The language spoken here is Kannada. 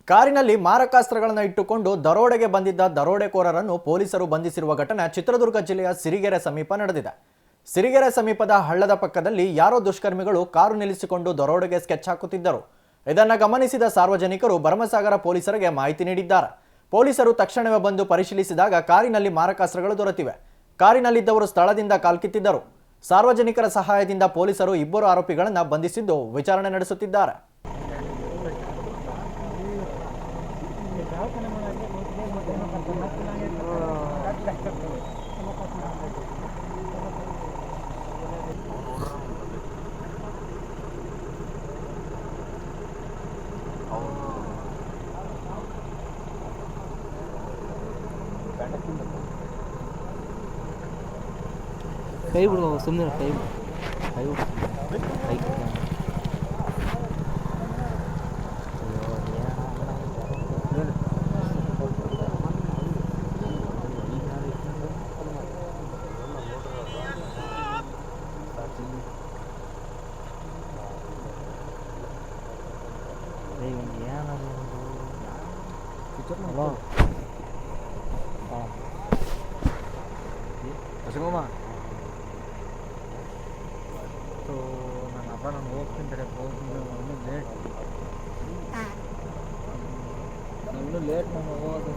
ಕಾರಿನಲ್ಲಿ ಮಾರಕಾಸ್ತ್ರಗಳನ್ನು ಇಟ್ಟುಕೊಂಡು ದರೋಡೆಗೆ ಬಂದಿದ್ದ ದರೋಡೆಕೋರರನ್ನು ಪೊಲೀಸರು ಬಂಧಿಸಿರುವ ಘಟನೆ ಚಿತ್ರದುರ್ಗ ಜಿಲ್ಲೆಯ ಸಿರಿಗೆರೆ ಸಮೀಪ ನಡೆದಿದೆ. ಸಿರಿಗೆರೆ ಸಮೀಪದ ಹಳ್ಳದ ಪಕ್ಕದಲ್ಲಿ ಯಾರೋ ದುಷ್ಕರ್ಮಿಗಳು ಕಾರು ನಿಲ್ಲಿಸಿಕೊಂಡು ದರೋಡೆಗೆ ಸ್ಕೆಚ್ ಹಾಕುತ್ತಿದ್ದರು. ಇದನ್ನು ಗಮನಿಸಿದ ಸಾರ್ವಜನಿಕರು ಭರಮಸಾಗರ ಪೊಲೀಸರಿಗೆ ಮಾಹಿತಿ ನೀಡಿದ್ದಾರೆ. ಪೊಲೀಸರು ತಕ್ಷಣವೇ ಬಂದು ಪರಿಶೀಲಿಸಿದಾಗ ಕಾರಿನಲ್ಲಿ ಮಾರಕಾಸ್ತ್ರಗಳು ದೊರೆತಿವೆ. ಕಾರಿನಲ್ಲಿದ್ದವರು ಸ್ಥಳದಿಂದ ಕಾಲ್ಕಿತ್ತಿದ್ದರು. ಸಾರ್ವಜನಿಕರ ಸಹಾಯದಿಂದ ಪೊಲೀಸರು ಇಬ್ಬರು ಆರೋಪಿಗಳನ್ನು ಬಂಧಿಸಿದ್ದು ವಿಚಾರಣೆ ನಡೆಸುತ್ತಿದ್ದಾರೆ. ಕೈ ಬಿಡು ಸುಮ್ಮನೆ ಕೈ ಹಲೋ ಹಸಿಮಮ್ಮ ನನ್ನ ಹಬ್ಬ ನಾನು ಹೋಗ್ತೀನಿ ಇನ್ನೂ ಲೇಟ್ ಇನ್ನೂ ಲೇಟ್ ನಾನು ಹೋಗೋದು